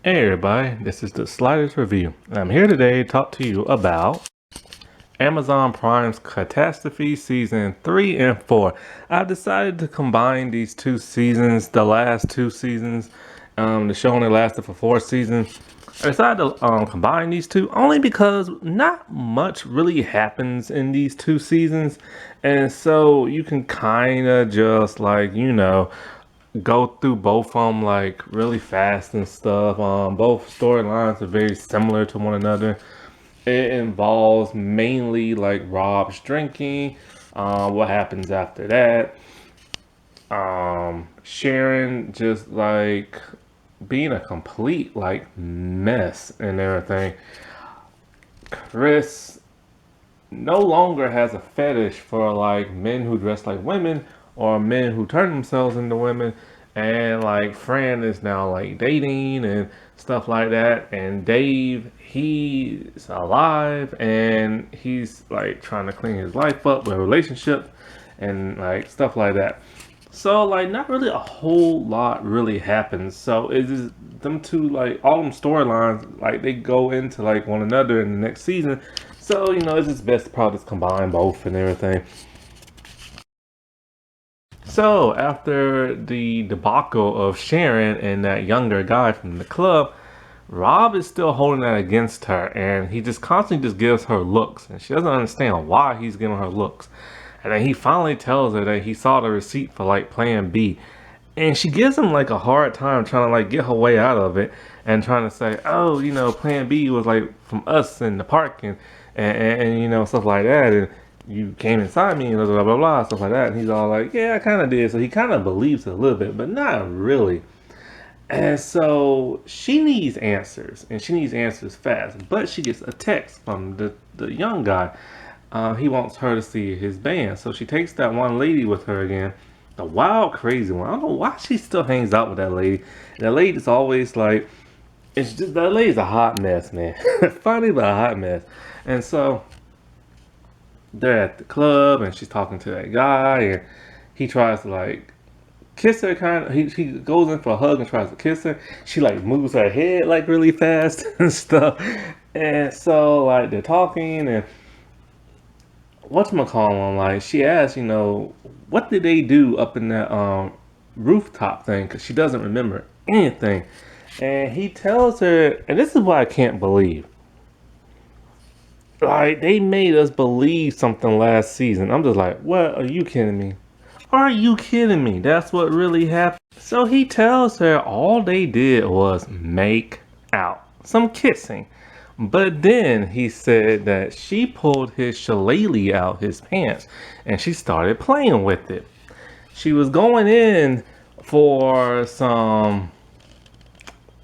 Hey everybody, this is the Sliders Review, and I'm here today to talk to you about Amazon Prime's Catastrophe Season 3 and 4. I've decided to combine these two seasons, the last two seasons. The show only lasted for 4 seasons. I decided to combine these two only because not much really happens in these two seasons, and so you can kind of just go through both of them like really fast and stuff. Both storylines are very similar to one another. It involves mainly like Rob's drinking, what happens after that, Sharon just like being a complete like mess and everything. Chris no longer has a fetish for like men who dress like women or men who turn themselves into women, and like Fran is now like dating and stuff like that, and Dave, he's alive and he's like trying to clean his life up with relationships and like stuff like that. So like not really a whole lot really happens. So it's just them two, like all them storylines, like they go into like one another in the next season. So it's just best to probably just combine both and everything. So after the debacle of Sharon and that younger guy from the club, Rob is still holding that against her, and he just constantly just gives her looks, and she doesn't understand why he's giving her looks. And then he finally tells her that he saw the receipt for like Plan B, and she gives him like a hard time trying to like get her way out of it, and trying to say, oh, Plan B was like from us in the park, and stuff like that, and you came inside me and blah blah blah blah stuff like that. And he's all like, yeah, I kind of did. So he kind of believes it a little bit, but not really. And so she needs answers, and she needs answers fast. But she gets a text from the young guy. He wants her to see his band. So she takes that one lady with her again, the wild, crazy one. I don't know why she still hangs out with that lady. That lady's always like, it's just, that lady's a hot mess, man. Funny, but a hot mess. And so they're at the club, and she's talking to that guy, and he tries to like kiss her, kind of. He goes in for a hug and tries to kiss her. She like moves her head like really fast and stuff. And so like they're talking, and whatchamacallit, like she asks, what did they do up in that rooftop thing? Because she doesn't remember anything. And he tells her, and this is what I can't believe. Like they made us believe something last season. I'm just like, what? Are you kidding me? Are you kidding me? That's what really happened. So he tells her all they did was make out, some kissing. But then he said that she pulled his shillelagh out his pants and she started playing with it. She was going in for some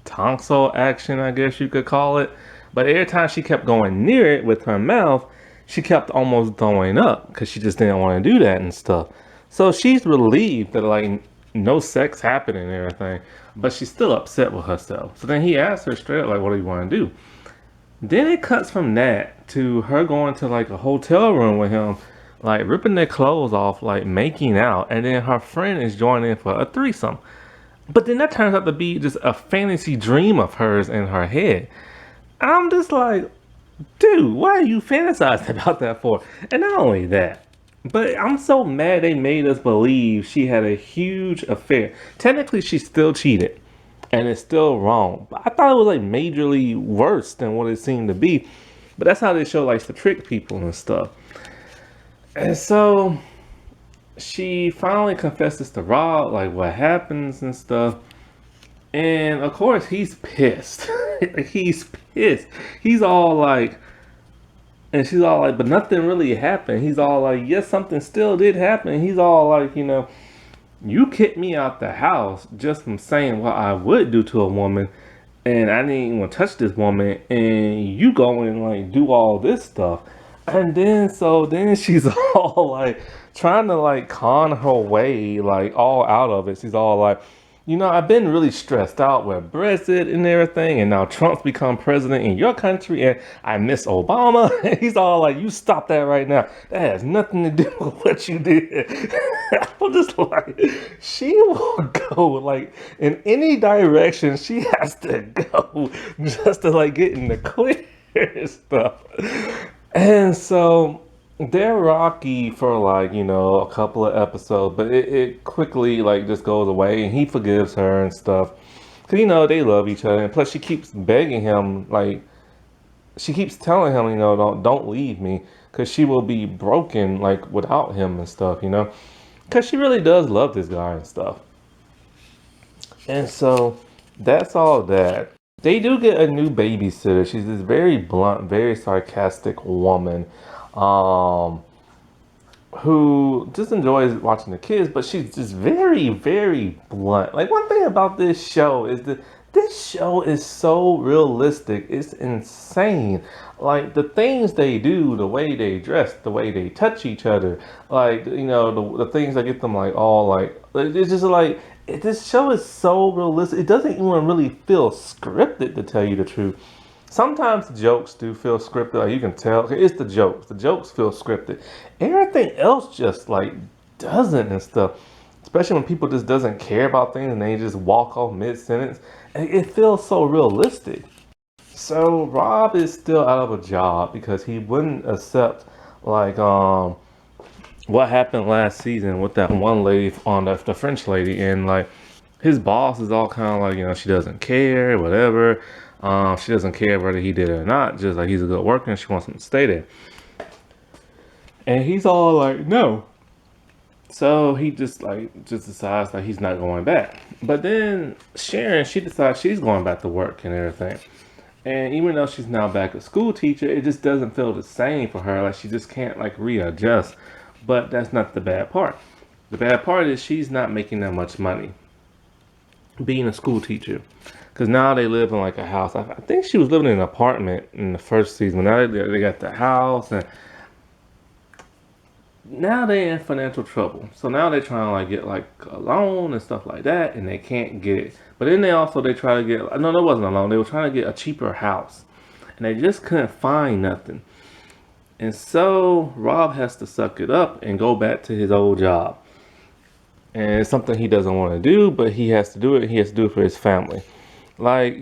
tonsil action, I guess you could call it. But every time she kept going near it with her mouth, she kept almost throwing up because she just didn't want to do that and stuff. So she's relieved that like no sex happened and everything, but she's still upset with herself. So then he asks her straight up, like, what do you want to do? Then it cuts from that to her going to like a hotel room with him, like ripping their clothes off, like making out, and then her friend is joining in for a threesome. But then that turns out to be just a fantasy dream of hers in her head. I'm just like, dude, why are you fantasizing about that for? And not only that, but I'm so mad they made us believe she had a huge affair. Technically, she still cheated, and it's still wrong. But I thought it was like majorly worse than what it seemed to be. But that's how this show likes to trick people and stuff. And so she finally confesses to Rob, like what happens and stuff. And of course, he's pissed. He's pissed. He's all like, and she's all like, but nothing really happened. He's all like, yes, something still did happen. He's all like, you kicked me out the house just from saying what I would do to a woman, and I didn't even touch this woman, and you go and like do all this stuff. And then she's all like trying to like con her way like all out of it. She's all like, I've been really stressed out with Brexit and everything, and now Trump's become president in your country, and I miss Obama. And he's all like, you stop that right now. That has nothing to do with what you did. I'm just like, she will go like in any direction she has to go just to like get in the clear and stuff. And so they're rocky for like, a couple of episodes, but it quickly like just goes away and he forgives her and stuff. Cause they love each other. And plus she keeps begging him, like she keeps telling him, don't leave me. Cause she will be broken like without him and stuff. Cause she really does love this guy and stuff. And so that's all that. They do get a new babysitter. She's this very blunt, very sarcastic woman. Um, who just enjoys watching the kids, but she's just very, very blunt. Like one thing about this show is that this show is so realistic. It's insane. Like the things they do, the way they dress, the way they touch each other, like the things that get them like all like it's just like this show is so realistic. It doesn't even really feel scripted, to tell you the truth. Sometimes jokes do feel scripted. Like you can tell, okay, it's the jokes. The jokes feel scripted. Everything else just like doesn't and stuff. Especially when people just doesn't care about things and they just walk off mid sentence. It feels so realistic. So Rob is still out of a job because he wouldn't accept like what happened last season with that one lady on the French lady, and like his boss is all kind of like she doesn't care, whatever. She doesn't care whether he did it or not. Just like he's a good worker and she wants him to stay there. And he's all like, no. So he just decides that he's not going back. But then Sharon, she decides she's going back to work and everything. And even though she's now back a school teacher, it just doesn't feel the same for her. Like she just can't like readjust. But that's not the bad part. The bad part is she's not making that much money being a school teacher. Because now they live in like a house. I think she was living in an apartment in the first season. Now they got the house, and now they're in financial trouble. So now they're trying to like get like a loan and stuff like that, and they can't get it. But then they try to get, no, that wasn't a loan. They were trying to get a cheaper house, and they just couldn't find nothing. And so Rob has to suck it up and go back to his old job. And it's something he doesn't want to do, but he has to do it. He has to do it for his family. Like,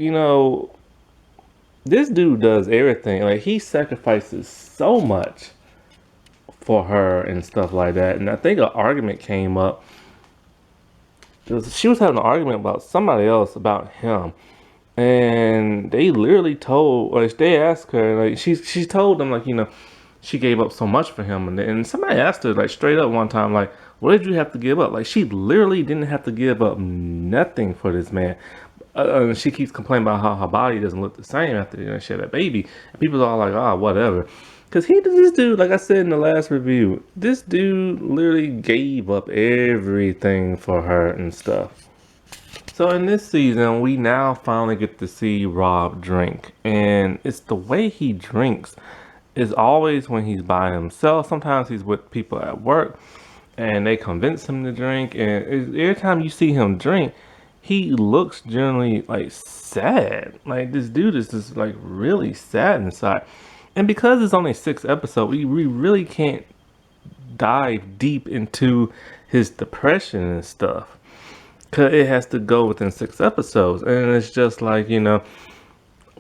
this dude does everything. Like, he sacrifices so much for her and stuff like that. And I think an argument came up. She was having an argument about somebody else about him. And they literally they asked her, like, she told them, like, she gave up so much for him. And somebody asked her, like, straight up one time, like, what did you have to give up? Like, she literally didn't have to give up nothing for this man. She keeps complaining about how her body doesn't look the same after she had a baby. And people are all like, whatever. Because this dude, like I said in the last review, this dude literally gave up everything for her and stuff. So in this season, we now finally get to see Rob drink. And it's the way he drinks. It's always when he's by himself. Sometimes he's with people at work and they convince him to drink. And every time you see him drink, he looks generally like sad. Like this dude is just like really sad inside. And because it's only 6 episodes, we really can't dive deep into his depression and stuff. Cause it has to go within 6 episodes. And it's just like,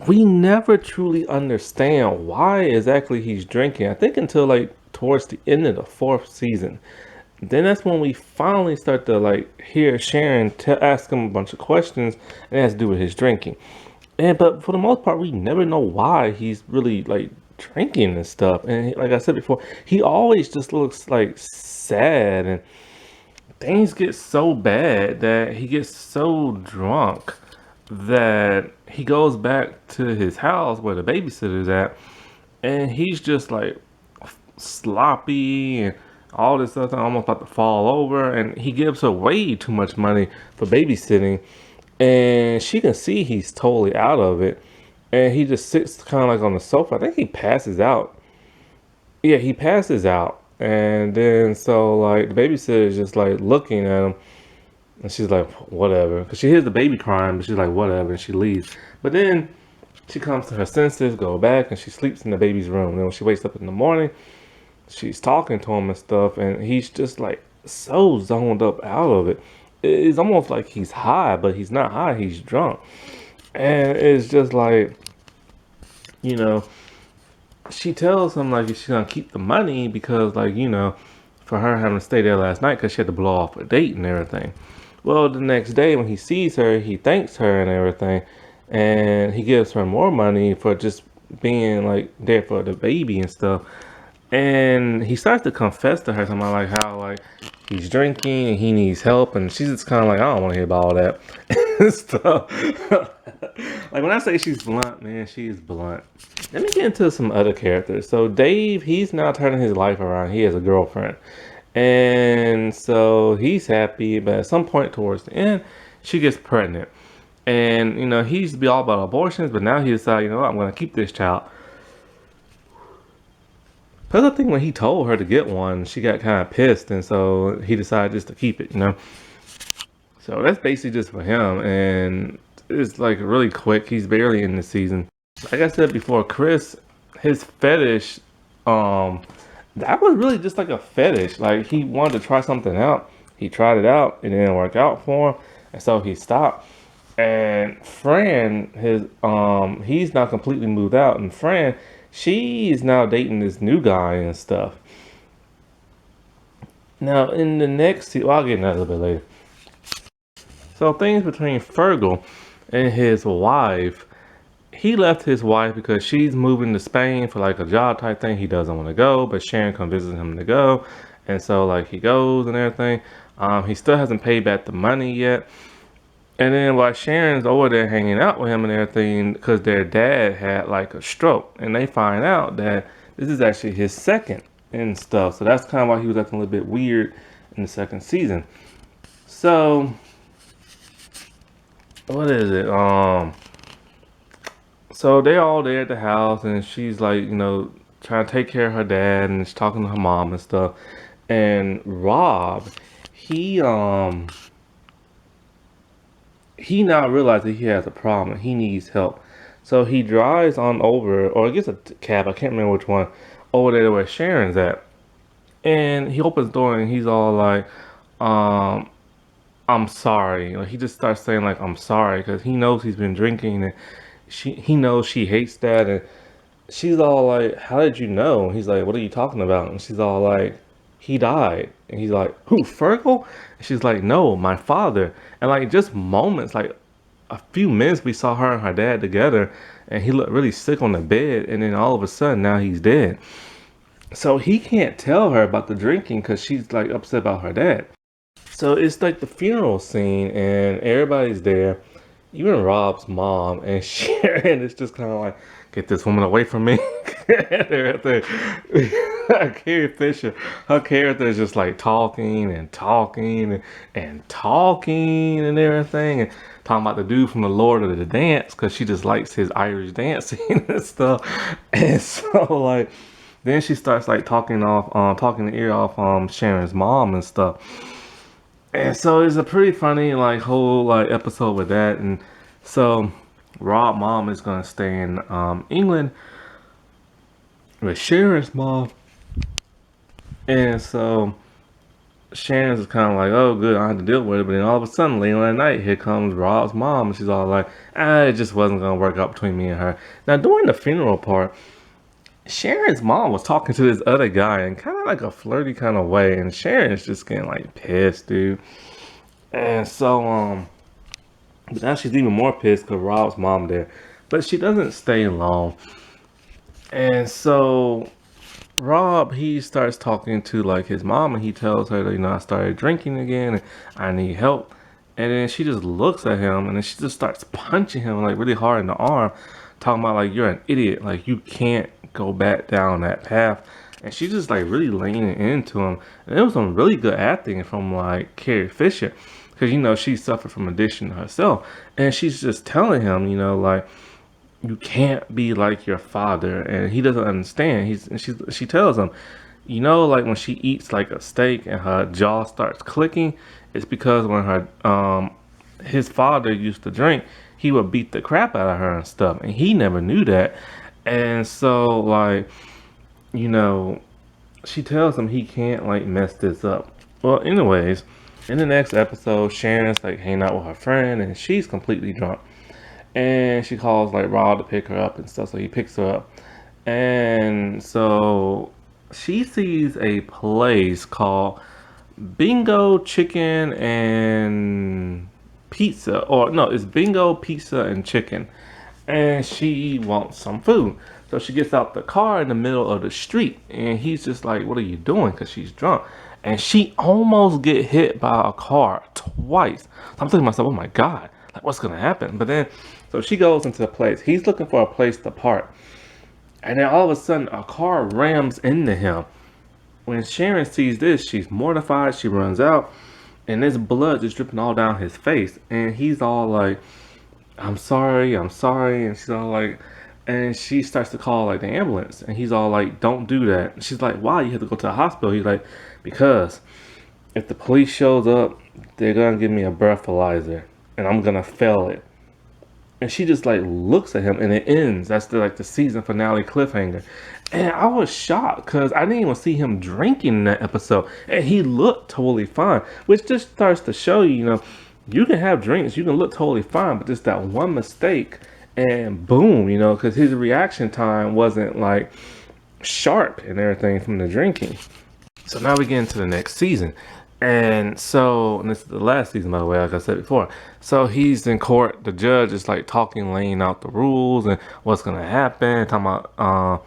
we never truly understand why exactly he's drinking. I think until like towards the end of the 4th season. Then that's when we finally start to like hear Sharon ask him a bunch of questions, and it has to do with his drinking. But for the most part, we never know why he's really like drinking and stuff. And like I said before, he always just looks like sad, and things get so bad that he gets so drunk that he goes back to his house where the babysitter's at, and he's just like sloppy and all this stuff, almost about to fall over, and he gives her way too much money for babysitting, and she can see he's totally out of it, and he just sits kind of like on the sofa. I think he passes out. Yeah, he passes out, and then so like the babysitter is just like looking at him, And she's like, whatever. Because she hears the baby crying, but she's like, whatever. And she leaves. But then she comes to her senses, go back, and she sleeps in the baby's room. And then when she wakes up in the morning, she's talking to him and stuff. And he's just like so zoned up out of it. It's almost like he's high, but he's not high. He's drunk. And it's just like, you know, she tells him like she's gonna keep the money because like for her having to stay there last night because she had to blow off a date and everything. Well, the next day when he sees her, he thanks her and everything, and he gives her more money for just being like there for the baby and stuff. And he starts to confess to her something like how like he's drinking and he needs help, and she's just kind of like, I don't want to hear about all that stuff. Like when I say she's blunt, man, she's blunt. Let me get into some other characters. So Dave, he's now turning his life around. He has a girlfriend, and so he's happy. But at some point towards the end, she gets pregnant, and he used to be all about abortions, but now he decided, what, I'm gonna keep this child. Plus, I think when he told her to get one, she got kind of pissed, and so he decided just to keep it. So that's basically just for him, and it's like really quick. He's barely in the season. Like I said before, Chris, his fetish, that was really just like a fetish. Like he wanted to try something out. He tried it out. It didn't work out for him, and so he stopped. And Fran, he's now completely moved out, and Fran, she's now dating this new guy and stuff. Now, in the next season, well, I'll get into that a little bit later. So, things between Fergal and his wife, he left his wife because she's moving to Spain for like a job type thing. He doesn't want to go, but Sharon comes visit him to go. And so, like, he goes and everything. He still hasn't paid back the money yet. And then while Sharon's over there hanging out with him and everything, because their dad had like a stroke, and they find out that this is actually his second and stuff. So that's kind of why he was acting a little bit weird in the second season. So what is it? So they're all there at the house, and she's like, trying to take care of her dad, and she's talking to her mom and stuff. And Rob, he now realizes he has a problem and he needs help. So he drives on over, or gets a cab, I can't remember which one, over there where Sharon's at. And he opens the door and he's all like, I'm sorry. Like he just starts saying like, I'm sorry, because he knows he's been drinking, and he knows she hates that. And she's all like, how did you know? He's like, what are you talking about? And she's all like, he died. And he's like, who, Fergal? And she's like, no, my father. And like just moments, like a few minutes, we saw her and her dad together, and he looked really sick on the bed, and then all of a sudden now he's dead. So he can't tell her about the drinking because she's like upset about her dad. So it's like the funeral scene, and everybody's there, even Rob's mom, and Sharon is just kind of like, get this woman away from me. Everything. Carrie Fisher, her character is just like talking and talking and talking and everything, and talking about the dude from the Lord of the Dance because she just likes his Irish dancing and stuff. And so like, then she starts like talking the ear off Sharon's mom and stuff. And so it's a pretty funny like whole like episode with that. And so Rob mom is gonna stay in England with Sharon's mom. And so Sharon's kind of like, oh good, I have to deal with it. But then all of a sudden later that night, here comes Rob's mom, and she's all like, it just wasn't gonna work out between me and her. Now during the funeral part, Sharon's mom was talking to this other guy in kind of like a flirty kind of way, and Sharon's just getting like pissed, dude. And so but now she's even more pissed because Rob's mom there, but she doesn't stay long. And so Rob, he starts talking to like his mom, and he tells her that I started drinking again and I need help. And then she just looks at him, and then she just starts punching him like really hard in the arm, talking about like, you're an idiot, like you can't go back down that path. And she's just like really leaning into him, and it was some really good acting from like Carrie Fisher, because she suffered from addiction herself, and she's just telling him like, you can't be like your father, and he doesn't understand. She tells him, You know, like when she eats like a steak and her jaw starts clicking, it's because when her his father used to drink, he would beat the crap out of her and stuff, and he never knew that. And so like, you know, she tells him he can't like mess this up. Well, anyways, in the next episode, Sharon's like hanging out with her friend and she's completely drunk. And she calls like Rob to pick her up and stuff, so he picks her up. And so she sees a place called Bingo Chicken and Pizza, or no, it's Bingo Pizza and Chicken, and she wants some food. So she gets out the car in the middle of the street, and he's just like, "What are you doing?" Because she's drunk, and she almost get hit by a car twice. So I'm thinking to myself, "Oh my God, like what's gonna happen?" But then, so she goes into the place. He's looking for a place to park, and then all of a sudden, a car rams into him. When Sharon sees this, she's mortified. She runs out, and there's blood just dripping all down his face, and he's all like, I'm sorry. And she's all like, and she starts to call like the ambulance. And he's all like, don't do that. And she's like, why? You have to go to the hospital. He's like, because if the police shows up, they're going to give me a breathalyzer and I'm going to fail it. And she just like looks at him and it ends. That's the season finale cliffhanger. And I was shocked because I didn't even see him drinking in that episode. And he looked totally fine, which just starts to show you, you can have drinks, you can look totally fine, but just that one mistake and boom, because his reaction time wasn't like sharp and everything from the drinking. So now we get into the next season. And this is the last season, by the way, like I said before. So he's in court. The judge is like talking, laying out the rules and what's going to happen, talking about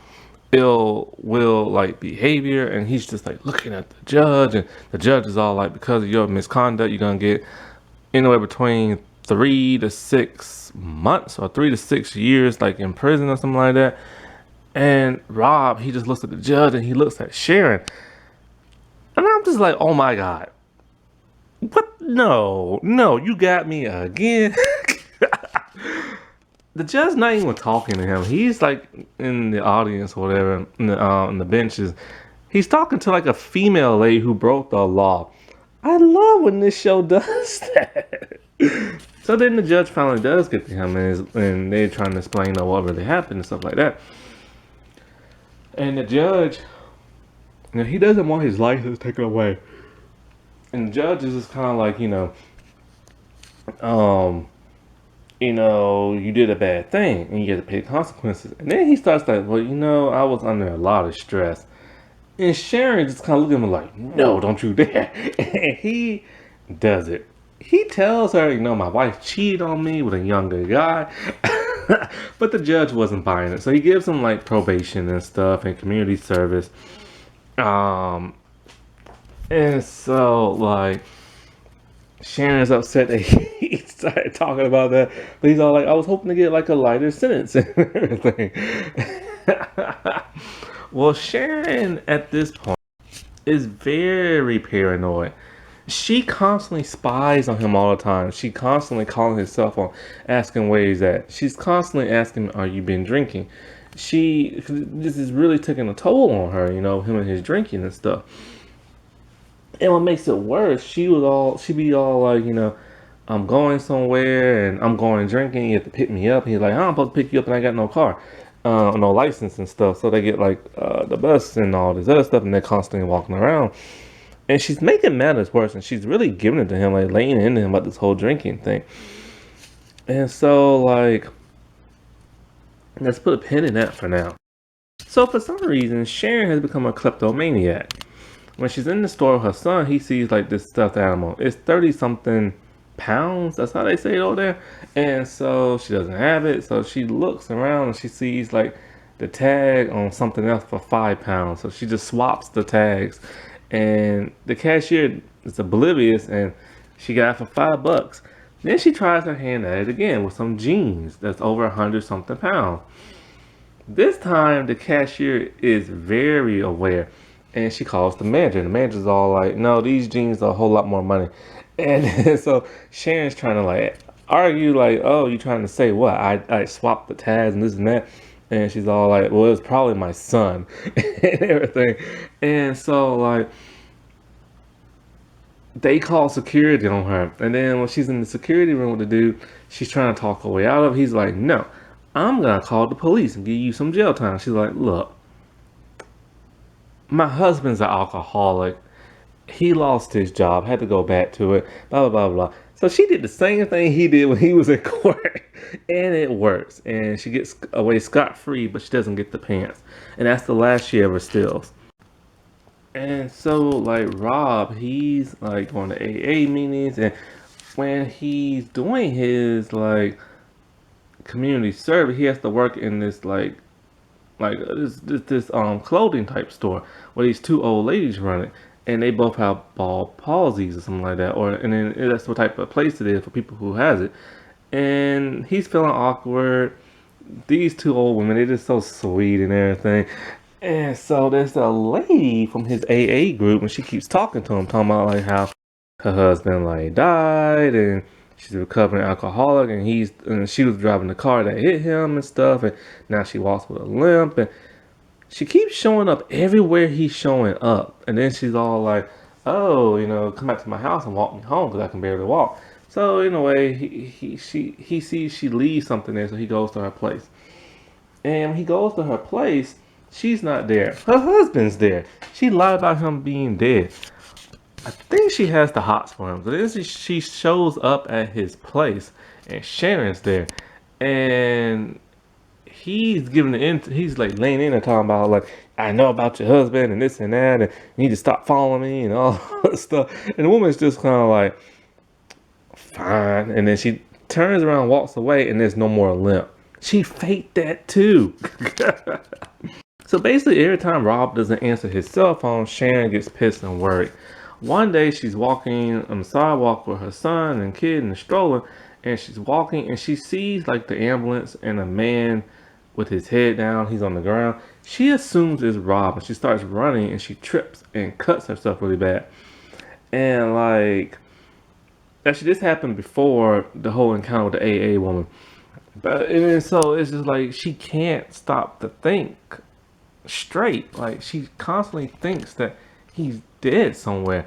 ill will like behavior. And he's just like looking at the judge. And the judge is all like, because of your misconduct, you're going to get anywhere between 3 to 6 months or 3 to 6 years like in prison or something like that. And Rob, he just looks at the judge and he looks at Sharon. And I'm just like, oh my God. What? No, you got me again. The judge's not even talking to him. He's like in the audience or whatever, in the benches. He's talking to like a female lady who broke the law. I love when this show does that. So then the judge finally does get to him and they're trying to explain what really happened and stuff like that. And the judge, he doesn't want his license taken away. And the judge is just kind of like, you did a bad thing and you get to pay consequences. And then he starts like, well, I was under a lot of stress. And Sharon just kind of looking at him like, no, don't you dare. And he does it. He tells her, my wife cheated on me with a younger guy. But the judge wasn't buying it. So he gives him like probation and stuff and community service. And so like Sharon's upset that he started talking about that, but he's all like, I was hoping to get like a lighter sentence and everything. Well, Sharon at this point is very paranoid. She constantly spies on him all the time. She constantly calling his cell phone, asking where he's at. She's constantly asking, are you been drinking? This is really taking a toll on her, him and his drinking and stuff. And what makes it worse, she'd be all like, I'm going somewhere and I'm going drinking. You have to pick me up. And he's like, I'm supposed to pick you up and I got no car, no license and stuff. So they get like the bus and all this other stuff, and they're constantly walking around. And she's making matters worse, and she's really giving it to him, like laying into him about this whole drinking thing. And so like, let's put a pin in that for now. So for some reason, Sharon has become a kleptomaniac. When she's in the store with her son, he sees like this stuffed animal. It's 30 something pounds. That's how they say it over there. And so she doesn't have it. So she looks around and she sees like the tag on something else for 5 pounds. So she just swaps the tags. And the cashier is oblivious and she got it for $5. Then she tries her hand at it again with some jeans that's over 100 something pounds. This time the cashier is very aware. And she calls the manager. And the manager's all like, no, these jeans are a whole lot more money. And so Sharon's trying to like argue like, oh, you trying to say what? I swapped the tags and this and that. And she's all like, well, it's probably my son and everything. And so, like, they call security on her. And then when she's in the security room with the dude, she's trying to talk her way out of it. He's like, no, I'm going to call the police and give you some jail time. She's like, look, my husband's an alcoholic. He lost his job, had to go back to it, blah, blah, blah, blah. So she did the same thing he did when he was in court. And it works. And she gets away scot-free, but she doesn't get the pants. And that's the last she ever steals. And so, like, Rob, he's, like, going to AA meetings. And when he's doing his, like, community service, he has to work in this, this clothing type store where these two old ladies run it, and they both have bald palsies or something like that, or and then that's what type of place it is for people who has it. And he's feeling awkward. These two old women, they're just so sweet and everything. And so there's a lady from his AA group, and she keeps talking to him, talking about like how her husband like died, and she's a recovering alcoholic, and she was driving the car that hit him and stuff, and now she walks with a limp, and she keeps showing up everywhere he's showing up. And then she's all like, oh, come back to my house and walk me home because I can barely walk. So in a way, he sees she leaves something there, so he goes to her place. And when he goes to her place, she's not there. Her husband's there. She lied about him being dead. I think she has the hots for him. So then she shows up at his place, and Sharon's there. And he's giving he's like laying in and talking about like, I know about your husband and this and that, and you need to stop following me and all that stuff. And the woman's just kind of like, fine. And then she turns around, walks away, and there's no more limp. She faked that too. So basically, every time Rob doesn't answer his cell phone, Sharon gets pissed and worried. One day, she's walking on the sidewalk with her son and kid in the stroller, and she's walking, and she sees like the ambulance and a man with his head down. He's on the ground. She assumes it's Rob, and she starts running, and she trips and cuts herself really bad. And like, actually, this happened before the whole encounter with the AA woman. But and so it's just like she can't stop to think straight. Like she constantly thinks that he's dead somewhere,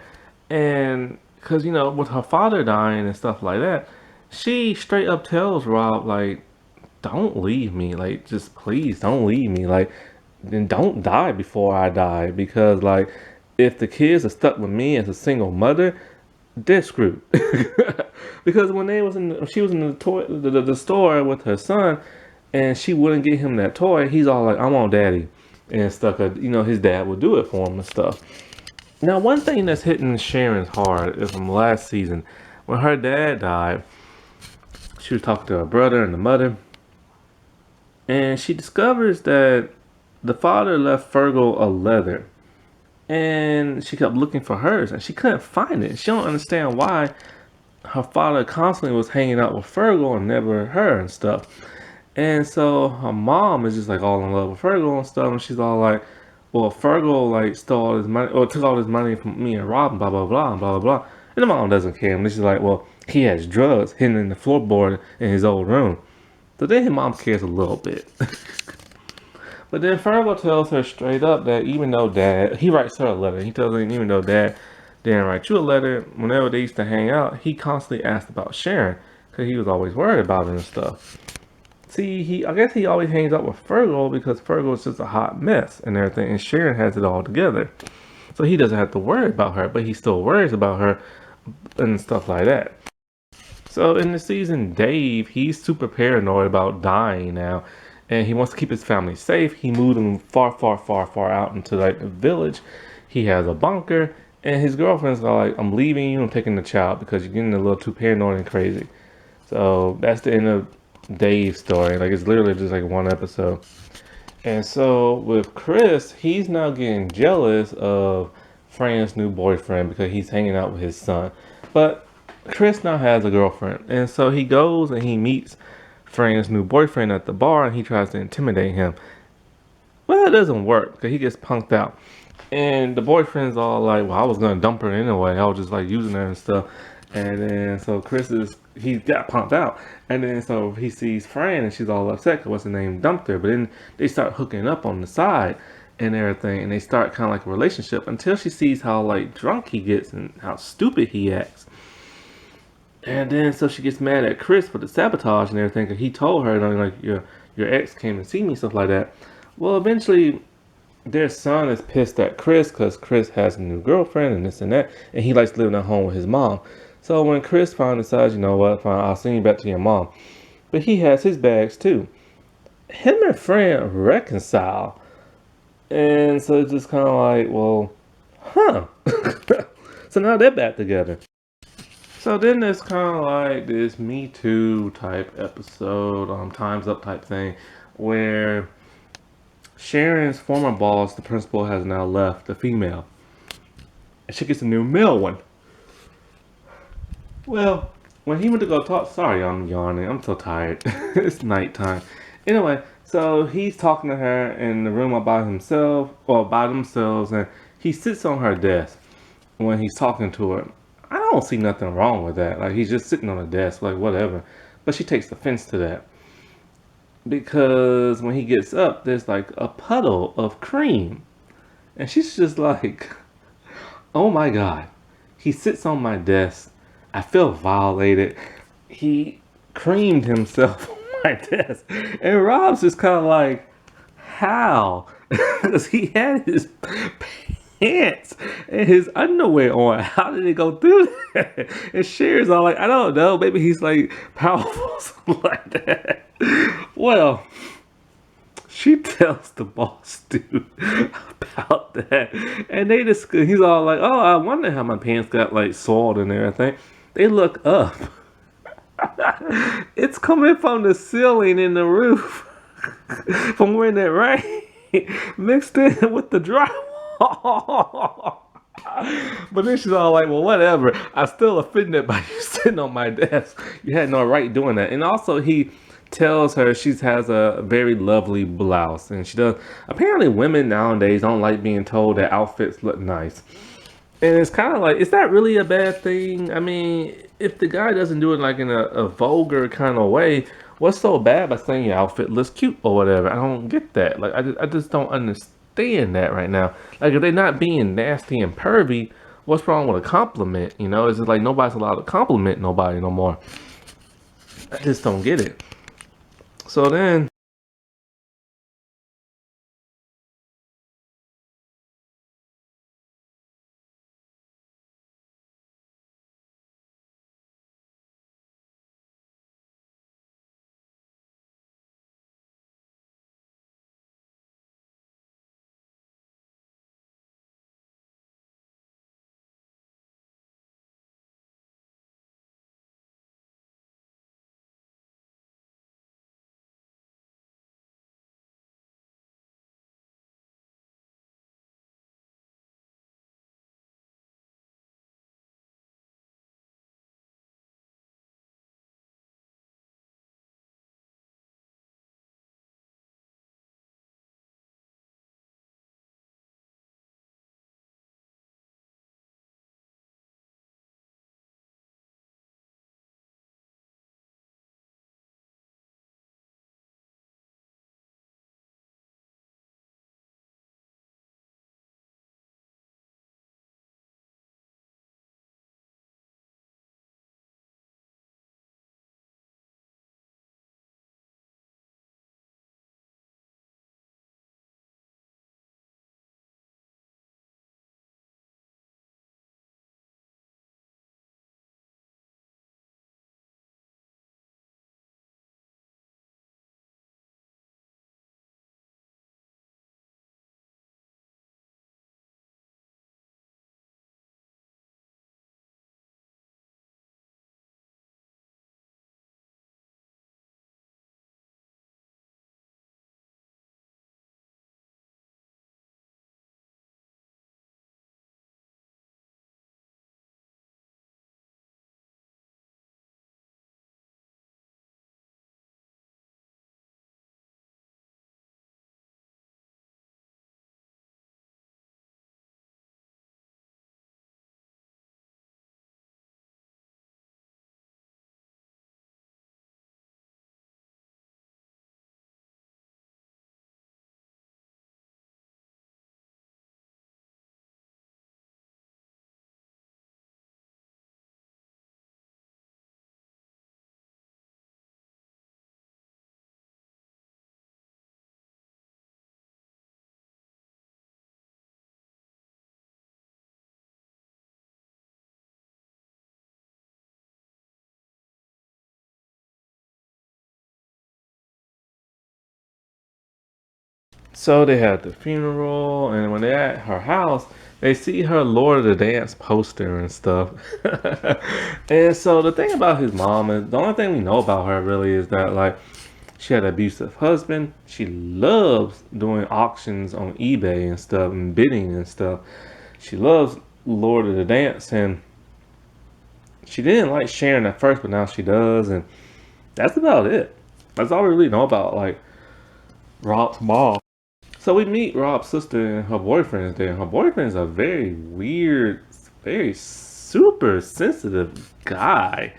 and because with her father dying and stuff like that, she straight up tells Rob like, "Don't leave me. Like just please don't leave me. Like then don't die before I die because like if the kids are stuck with me as a single mother, they're screwed." Because when she was in the store with her son, and she wouldn't get him that toy, he's all like, "I want daddy," and stuff. His dad would do it for him and stuff. Now, one thing that's hitting Sharon's heart is from last season when her dad died. She was talking to her brother and the mother, and she discovers that the father left Fergal a letter, and she kept looking for hers, and she couldn't find it. She don't understand why her father constantly was hanging out with Fergal and never her and stuff. And so her mom is just like all in love with Fergal and stuff, and she's all like, well, Fergal like stole all his money or took all his money from me and Rob and blah blah blah and blah blah blah. And the mom doesn't care. And she's like, well, he has drugs hidden in the floorboard in his old room. So then his mom cares a little bit. But then Fergal tells her straight up that even though he writes her a letter. He tells her even though dad didn't write you a letter, whenever they used to hang out, he constantly asked about Sharon because he was always worried about her and stuff. See, I guess he always hangs out with Fergal because Fergal is just a hot mess and everything, and Sharon has it all together. So he doesn't have to worry about her, but he still worries about her and stuff like that. So in the season, Dave, he's super paranoid about dying now, and he wants to keep his family safe. He moved them far, far, far, far out into like a village. He has a bunker. And his girlfriend's like, I'm leaving you, I'm taking the child because you're getting a little too paranoid and crazy. So that's the end of Dave's story. Like it's literally just like one episode. And so with Chris, he's now getting jealous of Fran's new boyfriend because he's hanging out with his son. But Chris now has a girlfriend. And so he goes and he meets Fran's new boyfriend at the bar and he tries to intimidate him. Well, it doesn't work because he gets punked out. And the boyfriend's all like, well, I was going to dump her anyway. I was just like using her and stuff. And then so Chris is he got pumped out. And then so he sees Fran and she's all upset because what's the name dumped her. But then they start hooking up on the side and everything, and they start kind of like a relationship until she sees how like drunk he gets and how stupid he acts. And then so she gets mad at Chris for the sabotage and everything because he told her, like your ex came and see me, stuff like that. Well, eventually their son is pissed at Chris because Chris has a new girlfriend and this and that, and he likes living at home with his mom. So when Chris finally decides, you know what, fine, I'll send you back to your mom. But he has his bags too. Him and Fran reconcile. And so it's just kind of like, well, huh. So now they're back together. So then there's kind of like this Me Too type episode, Time's Up type thing, where Sharon's former boss, the principal, has now left, the female. And she gets a new male one. Well, when he went to go talk, sorry, I'm yawning. I'm so tired. It's nighttime. Anyway, so he's talking to her in the room all by himself, or by themselves, and he sits on her desk when he's talking to her. I don't see nothing wrong with that. Like, he's just sitting on a desk, like, whatever. But she takes offense to that. Because when he gets up, there's like a puddle of cream. And she's just like, oh my God. He sits on my desk. I feel violated. He creamed himself on my desk. And Rob's just kind of like, how? Because he had his pants and his underwear on. How did it go through that? And Cher's all like, I don't know. Maybe he's like powerful, something like that. Well, she tells the boss dude about that, and they just he's all like, "Oh, I wonder how my pants got like soiled and everything." They look up. It's coming from the ceiling and the roof from when it rained, mixed in with the drywall. But then she's all like, well, whatever. I'm still offended by you sitting on my desk. You had no right doing that. And also, he tells her she has a very lovely blouse. And she does. Apparently, women nowadays don't like being told that outfits look nice. And it's kind of like, is that really a bad thing? I mean, if the guy doesn't do it like in a vulgar kind of way, what's so bad by saying your outfit looks cute or whatever? I don't get that. Like, I just don't understand that right now. Like, if they're not being nasty and pervy, what's wrong with a compliment? You know, it's just like nobody's allowed to compliment nobody no more. I just don't get it. So then So they had the funeral, and when they're at her house, they see her Lord of the Dance poster and stuff. And so the thing about his mom is the only thing we know about her really is that like she had an abusive husband. She loves doing auctions on eBay and stuff and bidding and stuff. She loves Lord of the Dance, and she didn't like Sharon at first, but now she does, and that's about it. That's all we really know about like Rob's mom. So we meet Rob's sister and her boyfriend is there. Her boyfriend is a very weird, very super sensitive guy.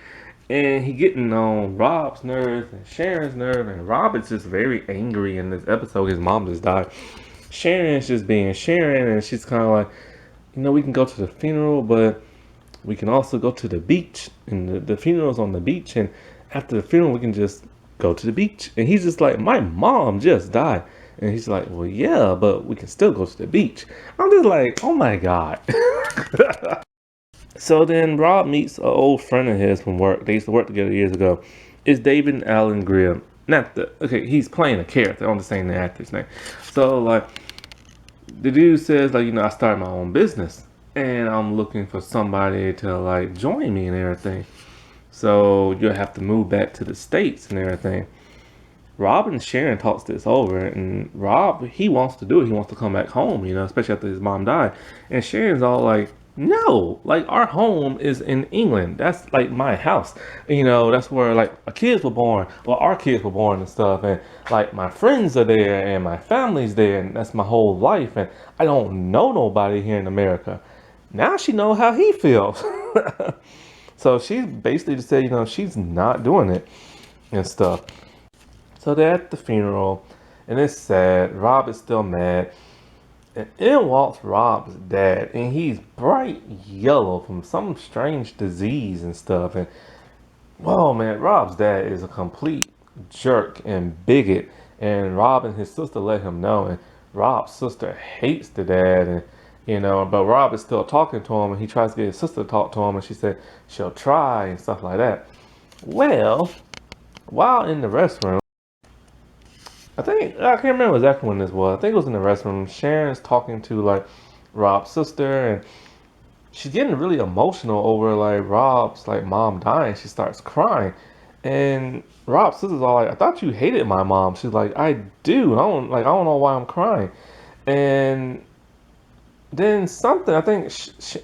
And he getting on Rob's nerves and Sharon's nerve. And Rob is just very angry in this episode. His mom just died. Sharon's just being Sharon, and she's kind of like, we can go to the funeral, but we can also go to the beach. And the funeral's on the beach. And after the funeral, we can just go to the beach. And he's just like, my mom just died. And he's like, well, yeah, but we can still go to the beach. I'm just like, oh my God. So then Rob meets an old friend of his from work. They used to work together years ago. It's David Allen Grimm. He's playing a character. I'm just saying the actor's name. So, like, the dude says, like, I started my own business. And I'm looking for somebody to, like, join me and everything. So, you'll have to move back to the States and everything. Rob and Sharon talks this over, and Rob, he wants to do it. He wants to come back home, especially after his mom died. And Sharon's all like, no, like our home is in England. That's like my house. That's where like our kids were born. Well, our kids were born and stuff. And like my friends are there and my family's there. And that's my whole life. And I don't know nobody here in America. Now she knows how he feels. So she basically just said, she's not doing it and stuff. So they're at the funeral, and it's sad. Rob is still mad. And in walks Rob's dad, and he's bright yellow from some strange disease and stuff. And, whoa, man, Rob's dad is a complete jerk and bigot. And Rob and his sister let him know. And Rob's sister hates the dad. And, but Rob is still talking to him, and he tries to get his sister to talk to him. And she said she'll try and stuff like that. Well, while in the restroom, I can't remember exactly when this was. I think it was in the restroom. Sharon's talking to like Rob's sister, and she's getting really emotional over like Rob's like mom dying. She starts crying, and Rob's sister's all like, "I thought you hated my mom." She's like, "I do. I don't know why I'm crying." And then something, I think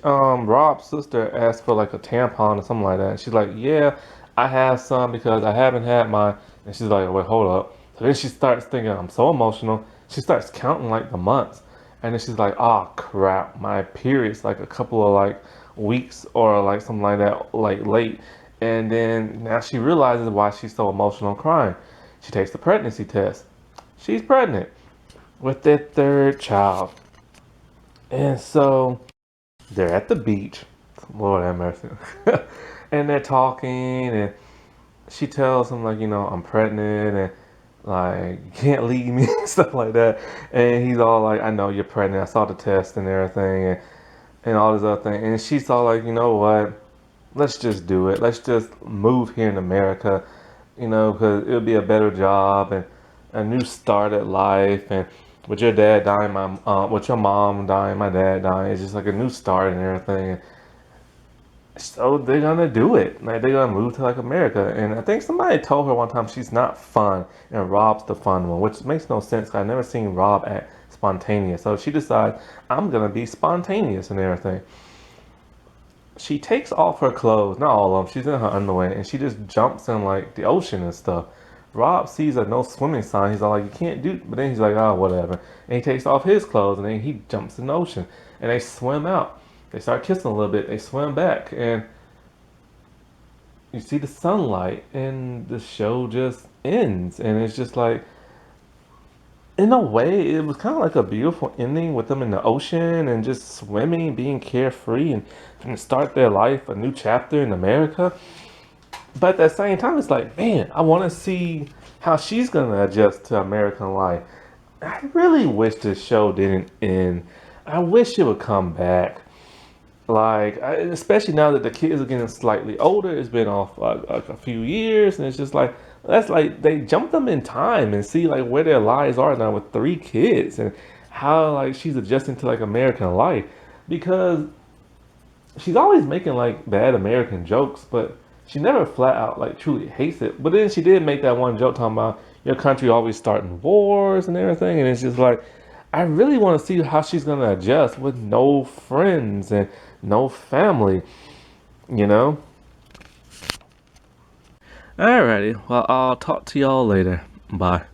Rob's sister asked for like a tampon or something like that. And she's like, "Yeah, I have some because I haven't had mine." And she's like, "Wait, hold up." So then she starts thinking, I'm so emotional. She starts counting like the months. And then she's like, oh crap, my period's like a couple of like weeks or like something like that, like late. And then now she realizes why she's so emotional and crying. She takes the pregnancy test. She's pregnant with their third child. And so they're at the beach. Lord have mercy. And they're talking, and she tells him like, I'm pregnant, and like, you can't leave me, stuff like that. And he's all like, I know you're pregnant. I saw the test and everything, and all this other thing. And she's all like, you know what? Let's just do it. Let's just move here in America, because it'll be a better job and a new start at life. And with your dad dying, with your mom dying, my dad dying, it's just like a new start and everything. So they're gonna do it. Like they're gonna move to like America. And I think somebody told her one time she's not fun and Rob's the fun one, which makes no sense. I've never seen Rob act spontaneous. So she decides I'm gonna be spontaneous and everything. She takes off her clothes, not all of them. She's in her underwear, and she just jumps in like the ocean and stuff. Rob sees a no swimming sign. He's all like, you can't do. But then he's like, oh, whatever. And he takes off his clothes, and then he jumps in the ocean, and they swim out. They start kissing a little bit. They swim back, and you see the sunlight, and the show just ends. And it's just like, in a way, it was kind of like a beautiful ending with them in the ocean and just swimming, being carefree, and start their life, a new chapter in America. But at the same time, it's like, man, I want to see how she's going to adjust to American life. I really wish this show didn't end. I wish it would come back. Like, especially now that the kids are getting slightly older, it's been off like a few years, and it's just like that's like they jump them in time and see like where their lives are now with three kids and how like she's adjusting to like American life because she's always making like bad American jokes, but she never flat out like truly hates it. But then she did make that one joke talking about your country always starting wars and everything, and it's just like I really want to see how she's gonna adjust with no friends and no family, you know? Alrighty, well I'll talk to y'all later. Bye.